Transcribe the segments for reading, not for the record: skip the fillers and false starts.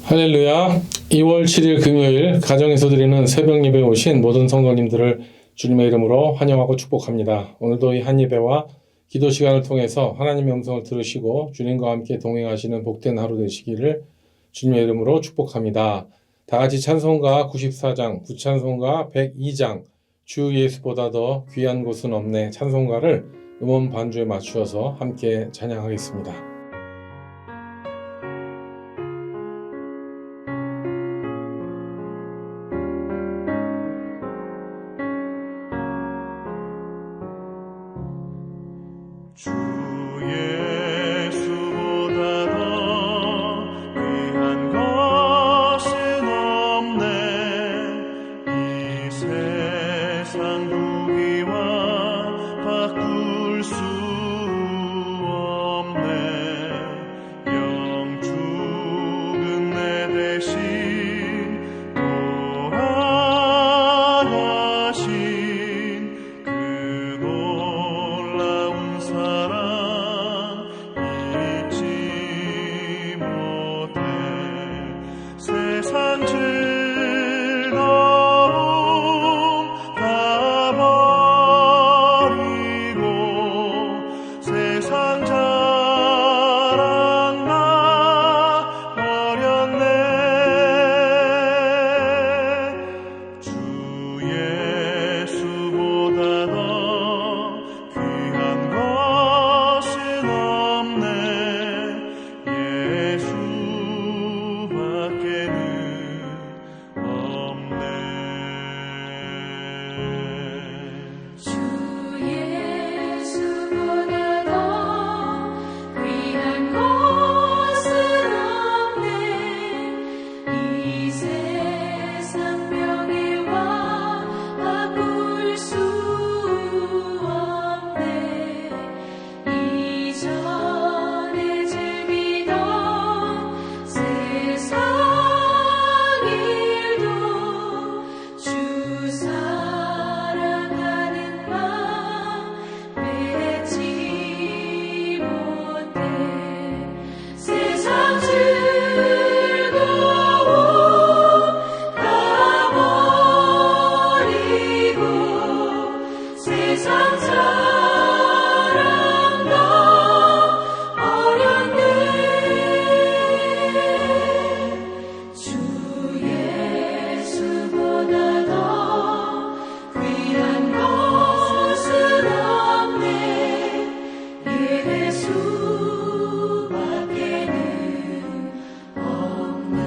할렐루야. 2월 7일 금요일 가정에서 드리는 새벽 예배에 오신 모든 성도님들을 주님의 이름으로 환영하고 축복합니다. 오늘도 이 한 예배와 기도 시간을 통해서 하나님의 음성을 들으시고 주님과 함께 동행하시는 복된 하루 되시기를 주님의 이름으로 축복합니다. 다 같이 찬송가 94장, 부찬송가 102장, 주 예수보다 더 귀한 곳은 없네 찬송가를 음원 반주에 맞추어서 함께 찬양하겠습니다. 주 예수보다 더 귀한 것은 없네. 이 세상 부귀와 바꿀 수 없네. 영 죽은 내 대신 돌아가신 그 놀라운 사랑 잊지 못해. 세상 즐거움 다 버리고 세상 자랑 다 버렸네. 주 예수보다 더 귀한 것은 없네. 예수밖에는 없네. 주 예수보다 더 귀한 것은 없네. 이 세상 명예와 바꿀 수 없네. 이전에 즐기던 세상 일도 주 사랑하는 맘 뺏지 못해. 세상 즐거움 다 버리고 세상 자랑 다 버렸네. 주 예수보다 더 귀한 것은 없네. 예수밖에는 없네.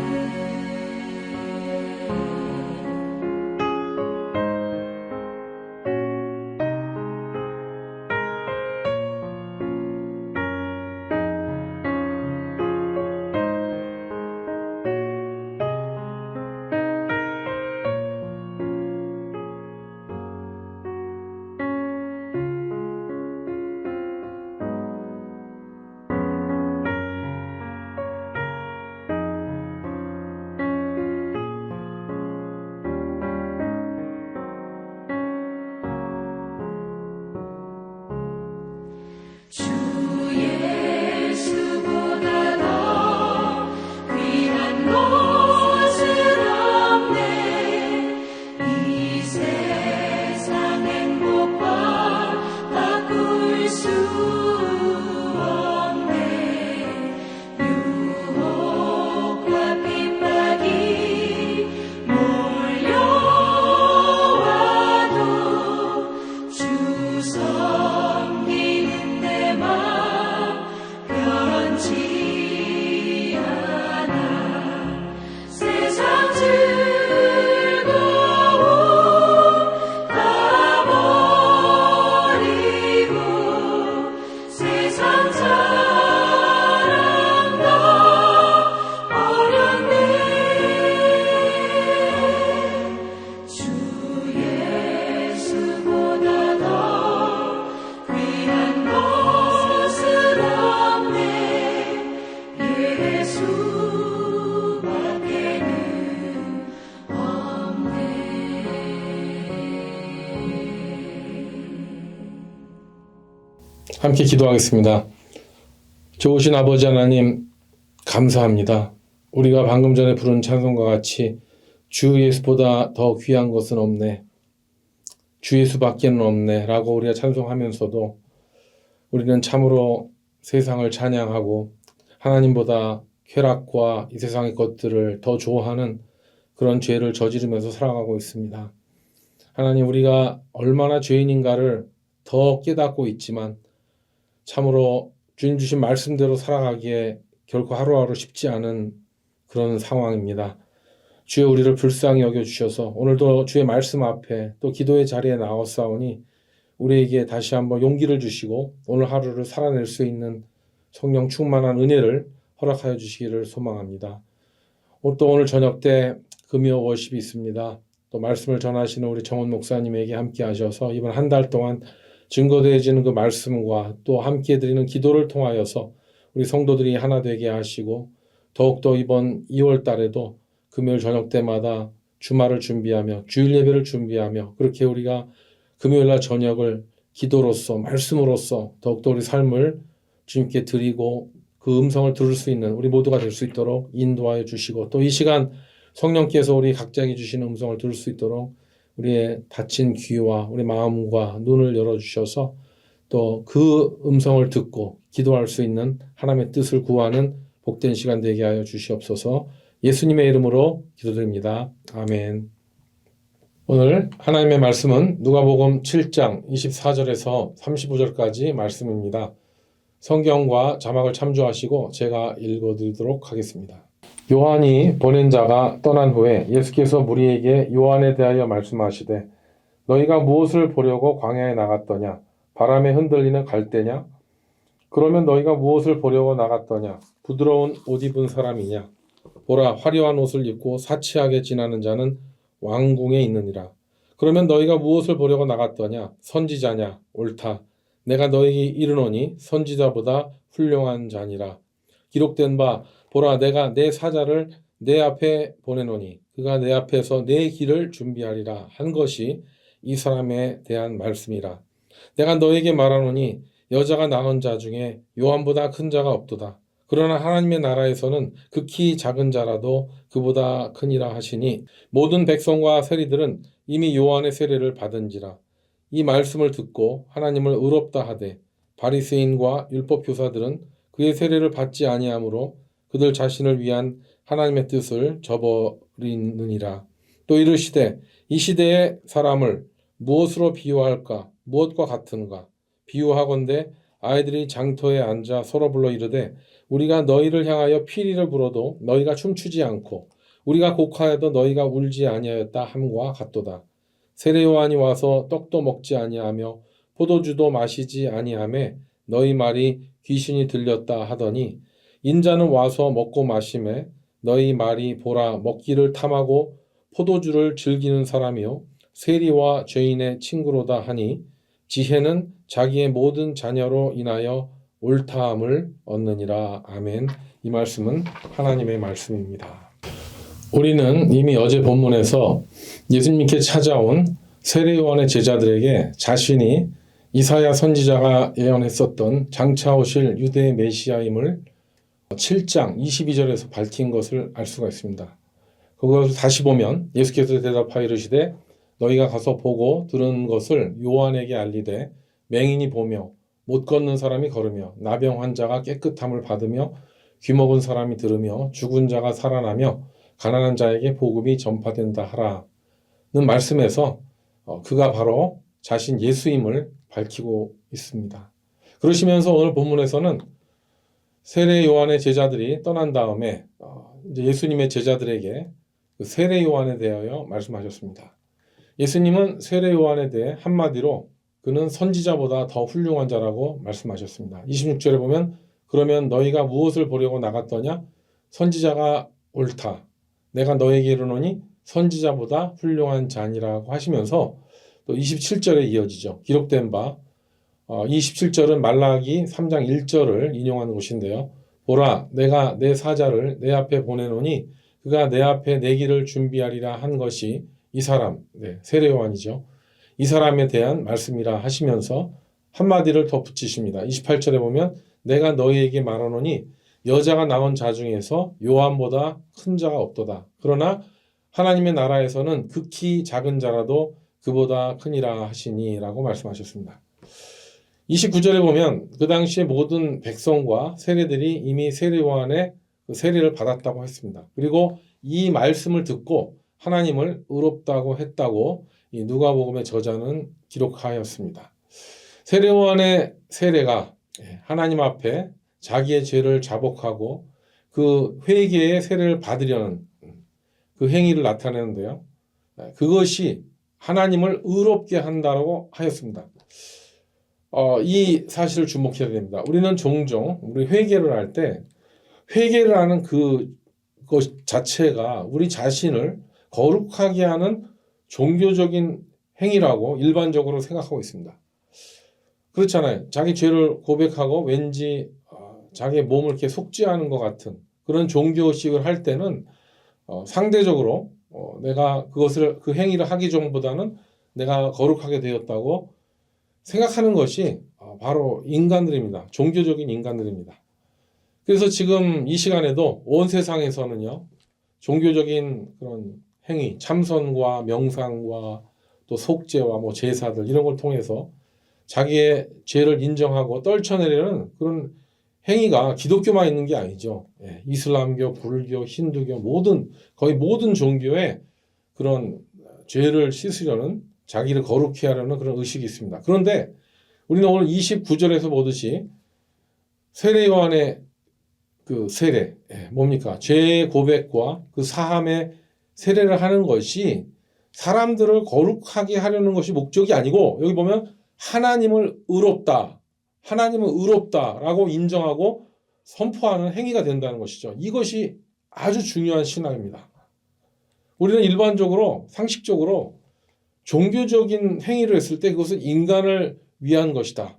주 예수보다 더 귀한 것은 없네. 이 세상 행복과 바꿀 수 없네. 유혹과 핍박이 몰려와도 주 섬기는 내 맘 변치 않아. 세상 즐거움 다 버리고 세상 자랑 다 버렸네. 주 예수보다 더 귀한 것은 없네. 예수밖에는 없네. 함께 기도하겠습니다. 좋으신 아버지 하나님 감사합니다. 우리가 방금 전에 부른 찬송과 같이 주 예수보다 더 귀한 것은 없네. 주 예수밖에는 없네. 라고 우리가 찬송하면서도 우리는 참으로 세상을 찬양하고 하나님보다 쾌락과 이 세상의 것들을 더 좋아하는 그런 죄를 저지르면서 살아가고 있습니다. 하나님, 우리가 얼마나 죄인인가를 더 깨닫고 있지만 참으로 주님 주신 말씀대로 살아가기에 결코 하루하루 쉽지 않은 그런 상황입니다. 주여 우리를 불쌍히 여겨주셔서 오늘도 주의 말씀 앞에 또 기도의 자리에 나왔사오니 우리에게 다시 한번 용기를 주시고 오늘 하루를 살아낼 수 있는 성령 충만한 은혜를 허락하여 주시기를 소망합니다. 또 오늘 저녁 때 금요 워십이 있습니다. 또 말씀을 전하시는 우리 정원 목사님에게 함께 하셔서 이번 한 달 동안 증거되어지는 그 말씀과 또 함께 드리는 기도를 통하여서 우리 성도들이 하나 되게 하시고 더욱더 이번 2월 달에도 금요일 저녁 때마다 주말을 준비하며 주일 예배를 준비하며 그렇게 우리가 금요일날 저녁을 기도로서 말씀으로서 더욱더 우리 삶을 주님께 드리고 그 음성을 들을 수 있는 우리 모두가 될 수 있도록 인도하여 주시고 또 이 시간 성령께서 우리 각자에게 주시는 음성을 들을 수 있도록 우리의 닫힌 귀와 우리 마음과 눈을 열어주셔서 또 그 음성을 듣고 기도할 수 있는 하나님의 뜻을 구하는 복된 시간 되게 하여 주시옵소서. 예수님의 이름으로 기도드립니다. 아멘. 오늘 하나님의 말씀은 누가복음 7장 24절에서 35절까지 말씀입니다. 성경과 자막을 참조하시고 제가 읽어드리도록 하겠습니다. 요한이 보낸 자가 떠난 후에 예수께서 무리에게 요한에 대하여 말씀하시되 너희가 무엇을 보려고 광야에 나갔더냐? 바람에 흔들리는 갈대냐? 그러면 너희가 무엇을 보려고 나갔더냐? 부드러운 옷 입은 사람이냐? 보라, 화려한 옷을 입고 사치하게 지나는 자는 왕궁에 있느니라. 그러면 너희가 무엇을 보려고 나갔더냐? 선지자냐? 옳다. 내가 너희에게 이르노니 선지자보다 훌륭한 자니라. 기록된 바 보라, 내가 내 사자를 내 앞에 보내노니 그가 내 앞에서 내 길을 준비하리라 한 것이 이 사람에 대한 말씀이라. 내가 너에게 말하노니 여자가 낳은 자 중에 요한보다 큰 자가 없도다. 그러나 하나님의 나라에서는 극히 작은 자라도 그보다 크니라 하시니 모든 백성과 세리들은 이미 요한의 세례를 받은지라. 이 말씀을 듣고 하나님을 의롭다 하되 바리새인과 율법 교사들은 그의 세례를 받지 아니하므로 그들 자신을 위한 하나님의 뜻을 저버리느니라. 또 이르시되 이 시대의 사람을 무엇으로 비유할까? 무엇과 같은가? 비유하건대 아이들이 장터에 앉아 서로 불러 이르되 우리가 너희를 향하여 피리를 불어도 너희가 춤추지 않고 우리가 곡하여도 너희가 울지 아니하였다 함과 같도다. 세례 요한이 와서 떡도 먹지 아니하며 포도주도 마시지 아니하매 너희 말이 귀신이 들렸다 하더니 인자는 와서 먹고 마시매 너희 말이 보라 먹기를 탐하고 포도주를 즐기는 사람이요 세리와 죄인의 친구로다 하니 지혜는 자기의 모든 자녀로 인하여 옳다함을 얻느니라. 아멘. 이 말씀은 하나님의 말씀입니다. 우리는 이미 어제 본문에서 예수님께 찾아온 세례 요한의 제자들에게 자신이 이사야 선지자가 예언했었던 장차 오실 유대의 메시아임을 7장 22절에서 밝힌 것을 알 수가 있습니다. 그것을 다시 보면 예수께서 대답하여 이르시되 너희가 가서 보고 들은 것을 요한에게 알리되 맹인이 보며 못 걷는 사람이 걸으며 나병 환자가 깨끗함을 받으며 귀먹은 사람이 들으며 죽은 자가 살아나며 가난한 자에게 복음이 전파된다 하라는 말씀에서 그가 바로 자신 예수임을 밝히고 있습니다. 그러시면서 오늘 본문에서는 세례 요한의 제자들이 떠난 다음에 이제 예수님의 제자들에게 그 세례 요한에 대하여 말씀하셨습니다. 예수님은 세례 요한에 대해 한마디로 그는 선지자보다 더 훌륭한 자라고 말씀하셨습니다. 26절에 보면 그러면 너희가 무엇을 보려고 나갔더냐? 선지자가 옳다. 내가 너에게 이르노니 선지자보다 훌륭한 자니라고 하시면서 또 27절에 이어지죠. 기록된 바 27절은 말라기 3장 1절을 인용하는 것인데요. 보라, 내가 내 사자를 내 앞에 보내노니 그가 내 앞에 내 길을 준비하리라 한 것이 이 사람, 세례 요한이죠. 이 사람에 대한 말씀이라 하시면서 한마디를 더 붙이십니다. 28절에 보면 내가 너희에게 말하노니 여자가 낳은 자 중에서 요한보다 큰 자가 없도다. 그러나 하나님의 나라에서는 극히 작은 자라도 그보다 크니라 하시니라고 말씀하셨습니다. 29절에 보면 그 당시에 모든 백성과 세례들이 이미 세례요한의 그 세례를 받았다고 했습니다. 그리고 이 말씀을 듣고 하나님을 의롭다고 했다고 이 누가복음의 저자는 기록하였습니다. 세례요한의 세례가 하나님 앞에 자기의 죄를 자복하고 그 회개의 세례를 받으려는 그 행위를 나타내는데요. 그것이 하나님을 의롭게 한다고 하였습니다. 이 사실을 주목해야 됩니다. 우리는 종종 우리 회개를 할 때 회개를 하는 그것 자체가 우리 자신을 거룩하게 하는 종교적인 행위라고 일반적으로 생각하고 있습니다. 그렇잖아요. 자기 죄를 고백하고 왠지 자기의 몸을 이렇게 속죄하는 것 같은 그런 종교식을 할 때는 상대적으로 내가 그 행위를 하기 전보다는 내가 거룩하게 되었다고 생각하는 것이 바로 인간들입니다. 종교적인 인간들입니다. 그래서 지금 이 시간에도 온 세상에서는요, 종교적인 그런 행위, 참선과 명상과 또 속죄와 뭐 제사들 이런 걸 통해서 자기의 죄를 인정하고 떨쳐내려는 그런 행위가 기독교만 있는 게 아니죠. 이슬람교, 불교, 힌두교 거의 모든 종교에 그런 죄를 씻으려는 자기를 거룩히 하려는 그런 의식이 있습니다. 그런데 우리는 오늘 29절에서 보듯이 세례 요한의 그 세례, 뭡니까? 죄의 고백과 그 사함의 세례를 하는 것이 사람들을 거룩하게 하려는 것이 목적이 아니고 여기 보면 하나님을 의롭다라고 인정하고 선포하는 행위가 된다는 것이죠. 이것이 아주 중요한 신앙입니다. 우리는 일반적으로 상식적으로 종교적인 행위를 했을 때 그것은 인간을 위한 것이다.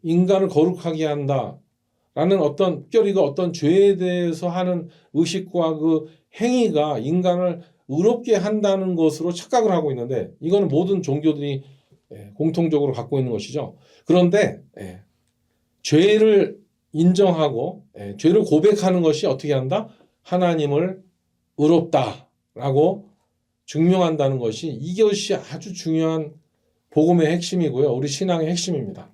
인간을 거룩하게 한다라는 어떤 뼈리가 어떤 죄에 대해서 하는 의식과 그 행위가 인간을 의롭게 한다는 것으로 착각을 하고 있는데 이거는 모든 종교들이 공통적으로 갖고 있는 것이죠. 그런데 죄를 인정하고 죄를 고백하는 것이 어떻게 한다? 하나님을 의롭다라고 증명한다는 것이 이것이 아주 중요한 복음의 핵심이고요. 우리 신앙의 핵심입니다.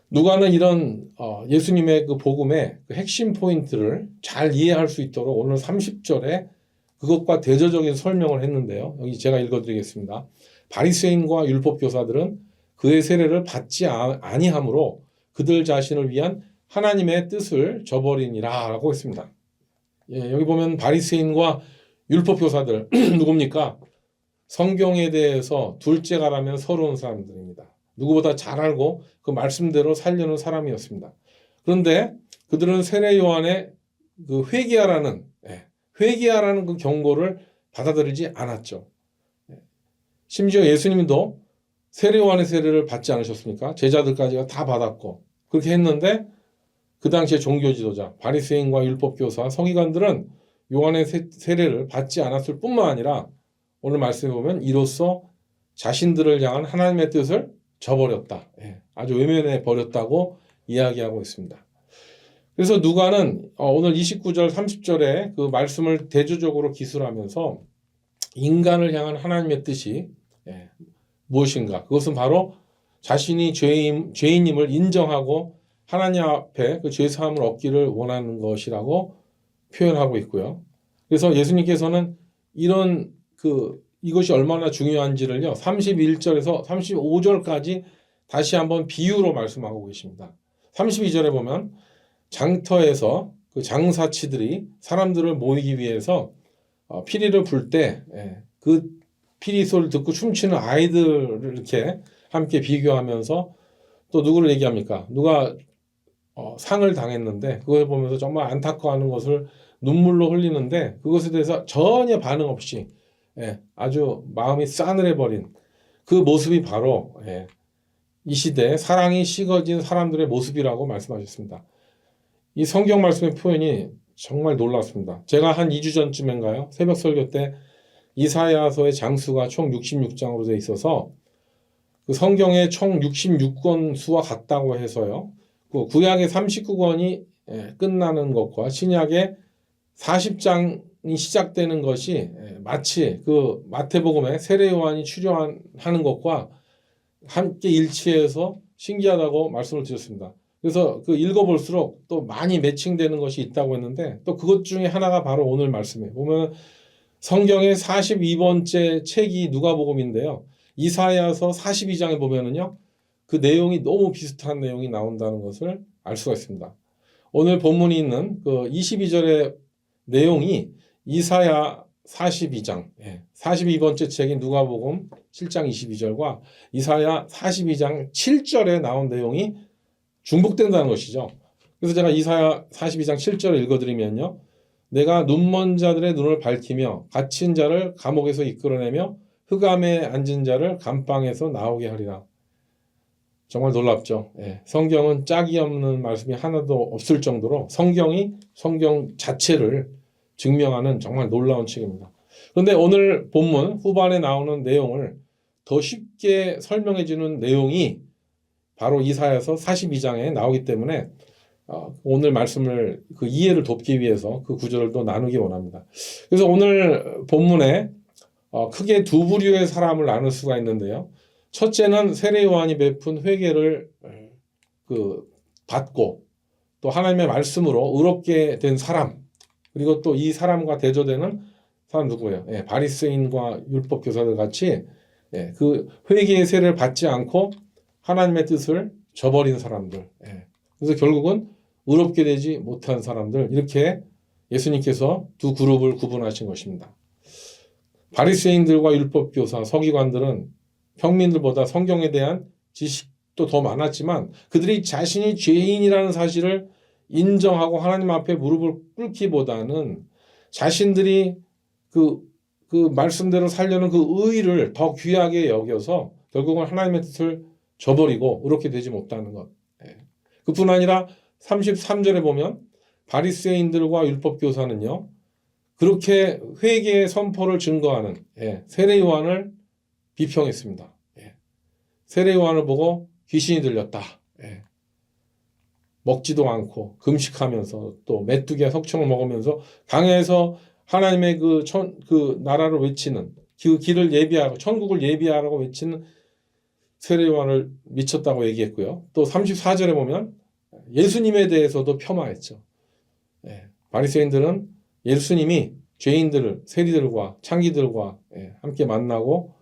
누가는 이런 예수님의 그 복음의 그 핵심 포인트를 잘 이해할 수 있도록 오늘 30절에 그것과 대조적인 설명을 했는데요. 여기 제가 읽어드리겠습니다. 바리새인과 율법교사들은 그의 세례를 받지 아니하므로 그들 자신을 위한 하나님의 뜻을 저버리니라 라고 했습니다. 여기 보면 바리새인과 율법교사들 누굽니까? 성경에 대해서 둘째가라면 서러운 사람들입니다. 누구보다 잘 알고 그 말씀대로 살려는 사람이었습니다. 그런데 그들은 세례 요한의 그 회개하라는 그 경고를 받아들이지 않았죠. 심지어 예수님도 세례 요한의 세례를 받지 않으셨습니까? 제자들까지가 다 받았고 그렇게 했는데 그 당시에 종교 지도자 바리새인과 율법교사 서기관들은 요한의 세례를 받지 않았을 뿐만 아니라 오늘 말씀해 보면 이로써 자신들을 향한 하나님의 뜻을 저버렸다. 아주 외면해 버렸다고 이야기하고 있습니다. 그래서 누가는 오늘 29절 30절에 그 말씀을 대조적으로 기술하면서 인간을 향한 하나님의 뜻이 무엇인가? 그것은 바로 자신이 죄인임을 인정하고 하나님 앞에 그 죄사함을 얻기를 원하는 것이라고 표현하고 있고요. 그래서 예수님께서는 이것이 얼마나 중요한지를요. 31절에서 35절까지 다시 한번 비유로 말씀하고 계십니다. 32절에 보면 장터에서 그 장사치들이 사람들을 모이기 위해서 피리를 불 때 그 피리 소리를 듣고 춤추는 아이들을 이렇게 함께 비교하면서 또 누구를 얘기합니까? 누가 상을 당했는데 그걸 보면서 정말 안타까워하는 것을 눈물로 흘리는데 그것에 대해서 전혀 반응 없이 아주 마음이 싸늘해버린 그 모습이 바로 이 시대에 사랑이 식어진 사람들의 모습이라고 말씀하셨습니다. 이 성경 말씀의 표현이 정말 놀랐습니다. 제가 한 2주 전쯤인가요? 새벽 설교 때 이사야서의 장수가 총 66장으로 되어 있어서 그 성경의 총 66권 수와 같다고 해서요. 그 구약의 39권이 끝나는 것과 신약의 40장이 시작되는 것이 마치 그 마태복음에 세례 요한이 출현하는 것과 함께 일치해서 신기하다고 말씀을 드렸습니다. 그래서 그 읽어볼수록 또 많이 매칭되는 것이 있다고 했는데 또 그것 중에 하나가 바로 오늘 말씀이에요. 보면 성경의 42번째 책이 누가복음인데요. 이사야서 42장에 보면은요. 그 내용이 너무 비슷한 내용이 나온다는 것을 알 수가 있습니다. 오늘 본문이 있는 그 22절의 내용이 이사야 42장, 42번째 책인 누가복음 7장 22절과 이사야 42장 7절에 나온 내용이 중복된다는 것이죠. 그래서 제가 이사야 42장 7절을 읽어드리면요. 내가 눈먼 자들의 눈을 밝히며 갇힌 자를 감옥에서 이끌어내며 흑암에 앉은 자를 감방에서 나오게 하리라. 정말 놀랍죠. 성경은 짝이 없는 말씀이 하나도 없을 정도로 성경 자체를 증명하는 정말 놀라운 책입니다. 그런데 오늘 본문 후반에 나오는 내용을 더 쉽게 설명해 주는 내용이 바로 이사야서 42장에 나오기 때문에 오늘 말씀을 그 이해를 돕기 위해서 그 구절을 또 나누기 원합니다. 그래서 오늘 본문에 크게 두 부류의 사람을 나눌 수가 있는데요. 첫째는 세례 요한이 베푼 회개를 받고 또 하나님의 말씀으로 의롭게 된 사람, 그리고 또 이 사람과 대조되는 사람 누구예요? 바리새인과 율법 교사들 같이 그 회개의 세례를 받지 않고 하나님의 뜻을 저버린 사람들. 그래서 결국은 의롭게 되지 못한 사람들, 이렇게 예수님께서 두 그룹을 구분하신 것입니다. 바리새인들과 율법 교사, 서기관들은 평민들보다 성경에 대한 지식도 더 많았지만 그들이 자신이 죄인이라는 사실을 인정하고 하나님 앞에 무릎을 꿇기보다는 자신들이 그 말씀대로 살려는 그 의의를 더 귀하게 여겨서 결국은 하나님의 뜻을 저버리고 의롭게 되지 못하는 것. 그뿐 아니라 33절에 보면 바리새인들과 율법교사는요. 그렇게 회개의 선포를 증거하는 세례 요한을 비평했습니다. 세례 요한을 보고 귀신이 들렸다. 먹지도 않고 금식하면서 또 메뚜기와 석청을 먹으면서 강에서 하나님의 그 나라를 외치는 그 길을 예비하고 천국을 예비하라고 외치는 세례 요한을 미쳤다고 얘기했고요. 또 34절에 보면 예수님에 대해서도 폄하했죠. 바리새인들은 예수님이 죄인들을 세리들과 창기들과 함께 만나고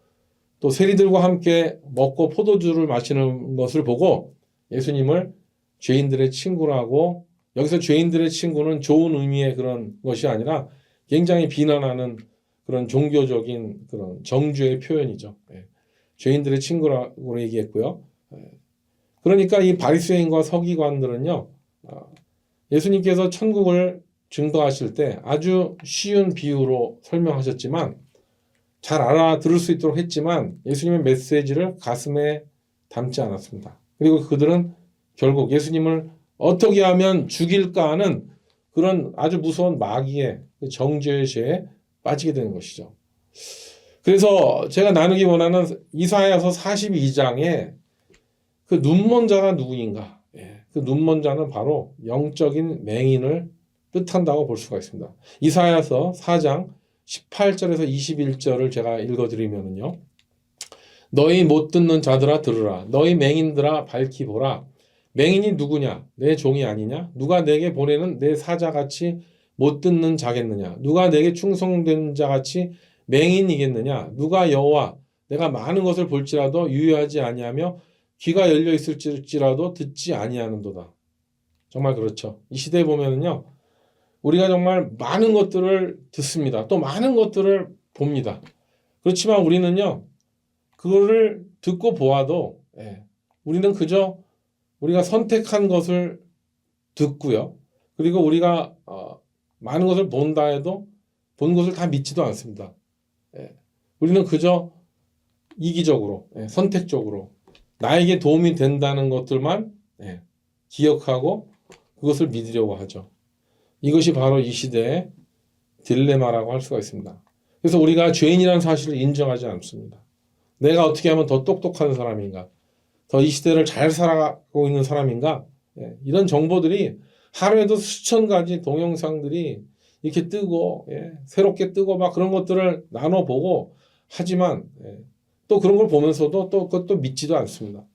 또 세리들과 함께 먹고 포도주를 마시는 것을 보고 예수님을 죄인들의 친구라고, 여기서 죄인들의 친구는 좋은 의미의 그런 것이 아니라 굉장히 비난하는 그런 종교적인 그런 정죄의 표현이죠. 죄인들의 친구라고 얘기했고요. 그러니까 이 바리새인과 서기관들은요, 예수님께서 천국을 증거하실 때 아주 쉬운 비유로 설명하셨지만 잘 알아들을 수 있도록 했지만 예수님의 메시지를 가슴에 담지 않았습니다. 그리고 그들은 결국 예수님을 어떻게 하면 죽일까 하는 그런 아주 무서운 마귀의 정죄의 죄에 빠지게 되는 것이죠. 그래서 제가 나누기 원하는 이사야서 42장에 그 눈먼 자가 누구인가? 그 눈먼 자는 바로 영적인 맹인을 뜻한다고 볼 수가 있습니다. 이사야서 4장 18절에서 21절을 제가 읽어드리면요. 너희 못 듣는 자들아 들으라. 너희 맹인들아 밝히 보라. 맹인이 누구냐? 내 종이 아니냐? 누가 내게 보내는 내 사자같이 못 듣는 자겠느냐? 누가 내게 충성된 자같이 맹인이겠느냐? 누가 여호와 내가 많은 것을 볼지라도 유의하지 아니하며 귀가 열려 있을지라도 듣지 아니하는도다. 정말 그렇죠. 이 시대에 보면은요. 우리가 정말 많은 것들을 듣습니다. 또 많은 것들을 봅니다. 그렇지만 우리는요. 그거를 듣고 보아도 우리는 그저 우리가 선택한 것을 듣고요. 그리고 우리가 많은 것을 본다 해도 본 것을 다 믿지도 않습니다. 우리는 그저 이기적으로, 선택적으로 나에게 도움이 된다는 것들만 기억하고 그것을 믿으려고 하죠. 이것이 바로 이 시대의 딜레마라고 할 수가 있습니다. 그래서 우리가 죄인이라는 사실을 인정하지 않습니다. 내가 어떻게 하면 더 똑똑한 사람인가? 더 이 시대를 잘 살아가고 있는 사람인가? 이런 정보들이 하루에도 수천 가지 동영상들이 이렇게 뜨고 새롭게 뜨고 막 그런 것들을 나눠보고 하지만 또 그런 걸 보면서도 또 그것도 믿지도 않습니다.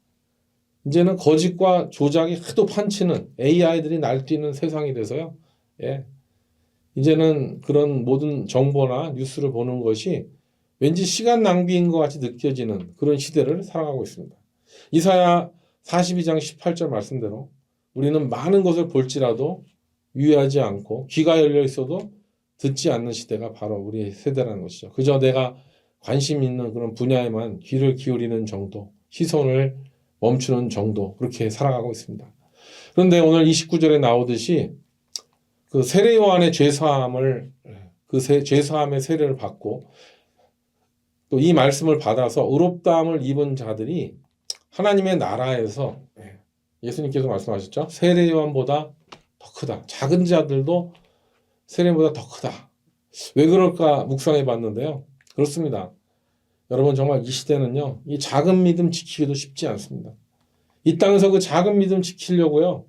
이제는 거짓과 조작이 하도 판치는 AI들이 날뛰는 세상이 돼서요. 이제는 그런 모든 정보나 뉴스를 보는 것이 왠지 시간 낭비인 것 같이 느껴지는 그런 시대를 살아가고 있습니다. 이사야 42장 18절 말씀대로 우리는 많은 것을 볼지라도 유의하지 않고 귀가 열려 있어도 듣지 않는 시대가 바로 우리 세대라는 것이죠. 그저 내가 관심 있는 그런 분야에만 귀를 기울이는 정도, 시선을 멈추는 정도, 그렇게 살아가고 있습니다. 그런데 오늘 29절에 나오듯이 그 세례 요한의 죄사함을 죄사함의 세례를 받고 또 이 말씀을 받아서 의롭다함을 입은 자들이 하나님의 나라에서 예수님께서 말씀하셨죠. 세례 요한보다 더 크다. 작은 자들도 세례보다 더 크다. 왜 그럴까 묵상해 봤는데요. 그렇습니다. 여러분 정말 이 시대는요. 이 작은 믿음 지키기도 쉽지 않습니다. 이 땅에서 그 작은 믿음 지키려고요.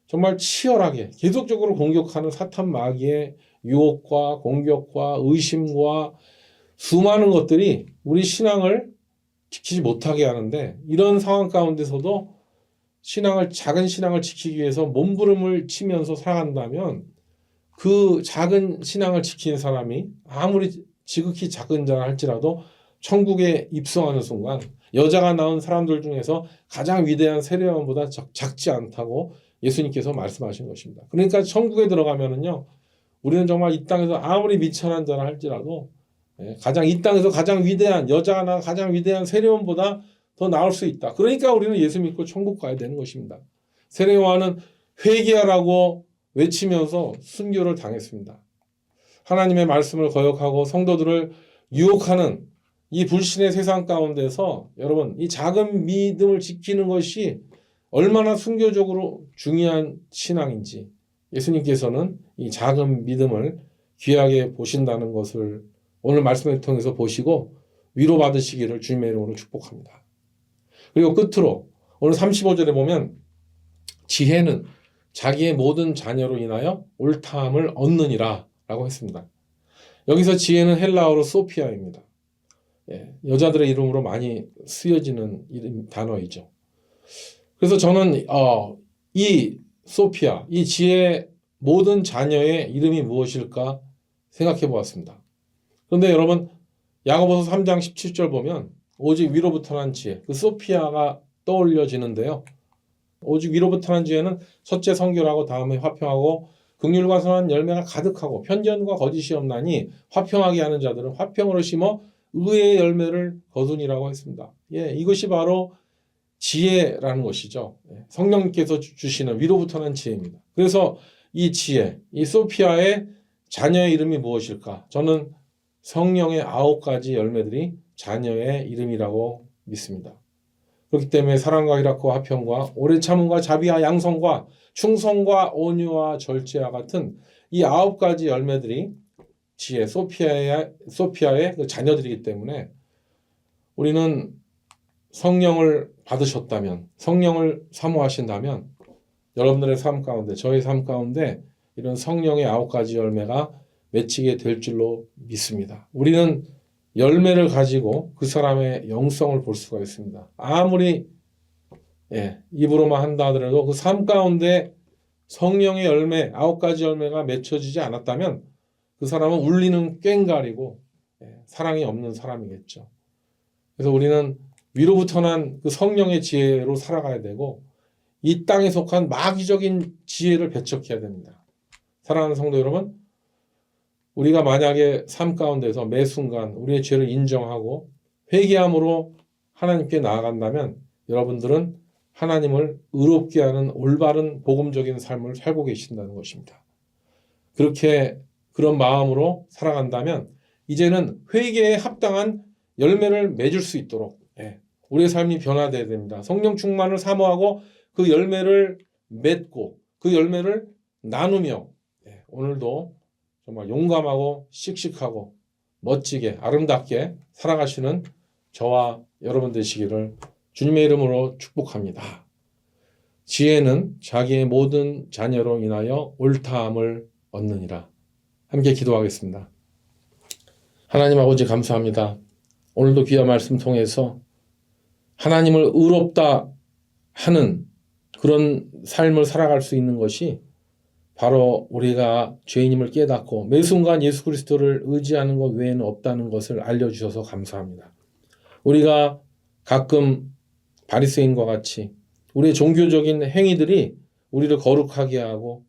정말 치열하게 계속적으로 공격하는 사탄 마귀의 유혹과 공격과 의심과 수많은 것들이 우리 신앙을 지키지 못하게 하는데 이런 상황 가운데서도 작은 신앙을 지키기 위해서 몸부림을 치면서 살아간다면 그 작은 신앙을 지키는 사람이 아무리 지극히 작은 자라 할지라도 천국에 입성하는 순간 여자가 낳은 사람들 중에서 가장 위대한 세례요한보다 작지 않다고 예수님께서 말씀하신 것입니다. 그러니까 천국에 들어가면은요, 우리는 정말 이 땅에서 아무리 미천한 자라 할지라도 이 땅에서 가장 위대한 여자가 낳은 가장 위대한 세례요한보다 더 나을 수 있다. 그러니까 우리는 예수 믿고 천국 가야 되는 것입니다. 세례요한은 회개하라고 외치면서 순교를 당했습니다. 하나님의 말씀을 거역하고 성도들을 유혹하는 이 불신의 세상 가운데서 여러분 이 작은 믿음을 지키는 것이 얼마나 순교적으로 중요한 신앙인지 예수님께서는 이 작은 믿음을 귀하게 보신다는 것을 오늘 말씀을 통해서 보시고 위로받으시기를 주님의 이름으로 축복합니다. 그리고 끝으로 오늘 35절에 보면 지혜는 자기의 모든 자녀로 인하여 옳다함을 얻느니라 라고 했습니다. 여기서 지혜는 헬라어로 소피아입니다. 여자들의 이름으로 많이 쓰여지는 단어이죠. 그래서 저는 이 소피아, 이 지혜의 모든 자녀의 이름이 무엇일까 생각해 보았습니다. 그런데 여러분 야고보서 3장 17절 보면 오직 위로부터 난 지혜, 그 소피아가 떠올려지는데요. 오직 위로부터 난 지혜는 첫째 성결하고 다음에 화평하고 긍휼과 선한 열매가 가득하고 편견과 거짓이 없나니 화평하게 하는 자들은 화평으로 심어 의의 열매를 거두니라고 했습니다. 이것이 바로 지혜라는 것이죠. 성령님께서 주시는 위로부터 난 지혜입니다. 그래서 이 지혜, 이 소피아의 자녀의 이름이 무엇일까? 저는 성령의 9가지 열매들이 자녀의 이름이라고 믿습니다. 그렇기 때문에 사랑과 희락과 화평과 오래 참음과 자비와 양성과 충성과 온유와 절제와 같은 이 9가지 열매들이 지혜, 소피아의 그 자녀들이기 때문에 우리는 성령을 받으셨다면, 성령을 사모하신다면 여러분들의 삶 가운데, 저의 삶 가운데 이런 성령의 9가지 열매가 맺히게 될 줄로 믿습니다. 우리는 열매를 가지고 그 사람의 영성을 볼 수가 있습니다. 아무리 입으로만 한다 하더라도 그 삶 가운데 성령의 열매, 9가지 열매가 맺혀지지 않았다면 그 사람은 울리는 꽹과리고 사랑이 없는 사람이겠죠. 그래서 우리는 위로부터 난 그 성령의 지혜로 살아가야 되고 이 땅에 속한 마귀적인 지혜를 배척해야 됩니다. 사랑하는 성도 여러분, 우리가 만약에 삶 가운데서 매 순간 우리의 죄를 인정하고 회개함으로 하나님께 나아간다면 여러분들은 하나님을 의롭게 하는 올바른 복음적인 삶을 살고 계신다는 것입니다. 그런 마음으로 살아간다면 이제는 회개에 합당한 열매를 맺을 수 있도록 우리의 삶이 변화되어야 됩니다. 성령 충만을 사모하고 그 열매를 맺고 그 열매를 나누며 오늘도 정말 용감하고 씩씩하고 멋지게 아름답게 살아가시는 저와 여러분 되시기를 주님의 이름으로 축복합니다. 지혜는 자기의 모든 자녀로 인하여 옳다함을 얻느니라. 함께 기도하겠습니다. 하나님 아버지 감사합니다. 오늘도 귀한 말씀 통해서 하나님을 의롭다 하는 그런 삶을 살아갈 수 있는 것이 바로 우리가 죄인임을 깨닫고 매 순간 예수 그리스도를 의지하는 것 외에는 없다는 것을 알려주셔서 감사합니다. 우리가 가끔 바리새인과 같이 우리의 종교적인 행위들이 우리를 거룩하게 하고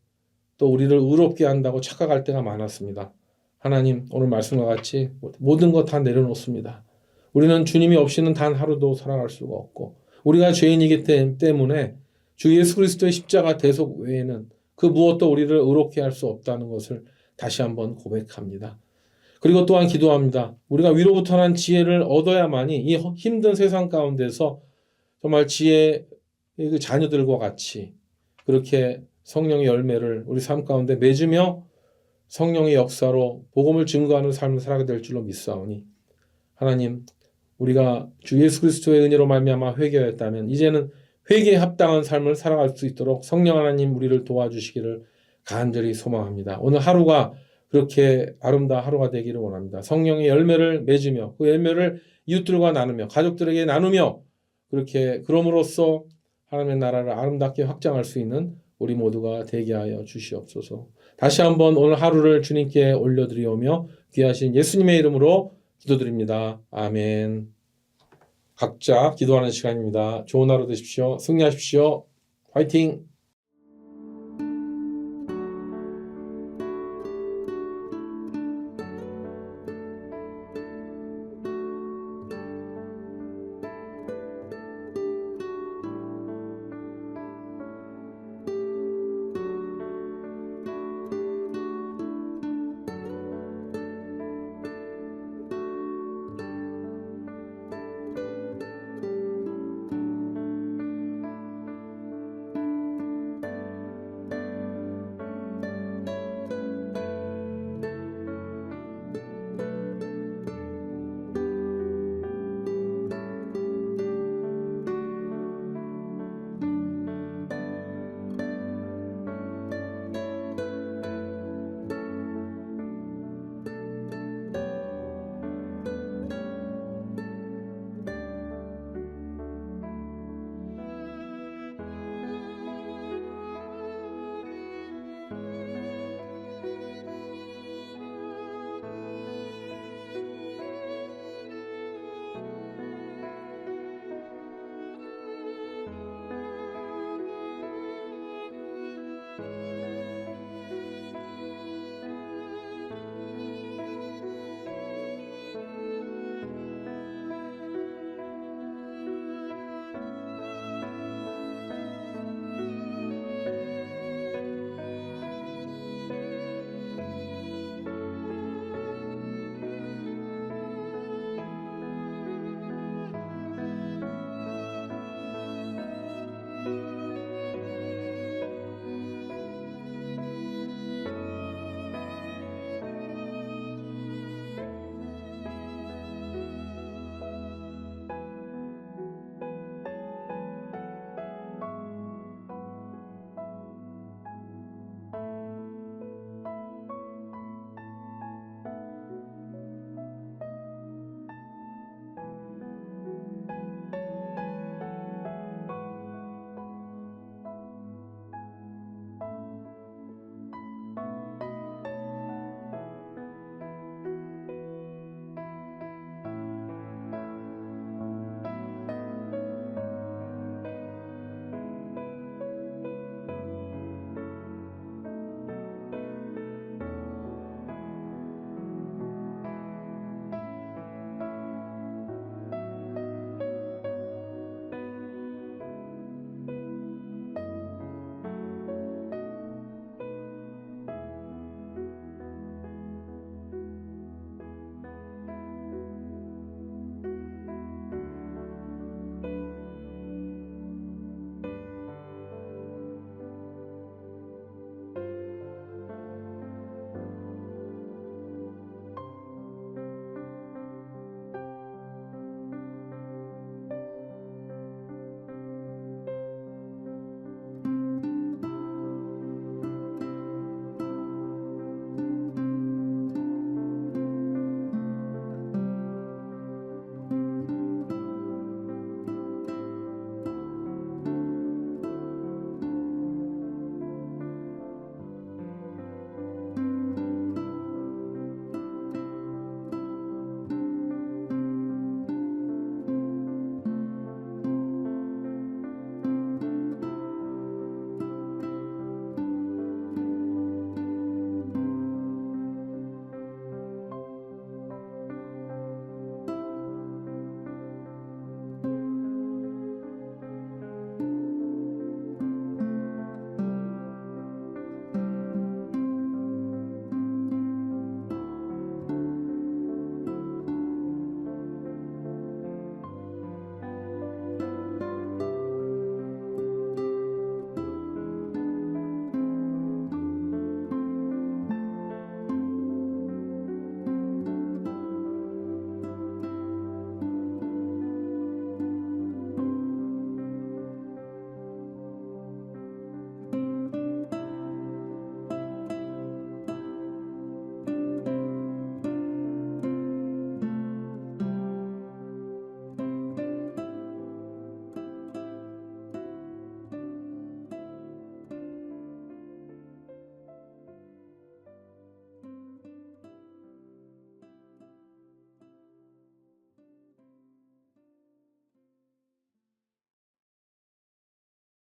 또 우리를 의롭게 한다고 착각할 때가 많았습니다. 하나님, 오늘 말씀과 같이 모든 것 다 내려놓습니다. 우리는 주님이 없이는 단 하루도 살아갈 수가 없고 우리가 죄인이기 때문에 주 예수 그리스도의 십자가 대속 외에는 그 무엇도 우리를 의롭게 할 수 없다는 것을 다시 한번 고백합니다. 그리고 또한 기도합니다. 우리가 위로부터 난 지혜를 얻어야만이 이 힘든 세상 가운데서 정말 지혜의 그 자녀들과 같이 그렇게 성령의 열매를 우리 삶 가운데 맺으며 성령의 역사로 복음을 증거하는 삶을 살아가게 될 줄로 믿사오니 하나님, 우리가 주 예수 그리스도의 은혜로 말미암아 회개하였다면 이제는 회개에 합당한 삶을 살아갈 수 있도록 성령 하나님 우리를 도와주시기를 간절히 소망합니다. 오늘 하루가 그렇게 아름다운 하루가 되기를 원합니다. 성령의 열매를 맺으며 그 열매를 이웃들과 나누며 가족들에게 나누며 그렇게 그럼으로써 하나님의 나라를 아름답게 확장할 수 있는 우리 모두가 되게 하여 주시옵소서. 다시 한번 오늘 하루를 주님께 올려드리오며 귀하신 예수님의 이름으로 기도드립니다. 아멘. 각자 기도하는 시간입니다. 좋은 하루 되십시오. 승리하십시오. 화이팅!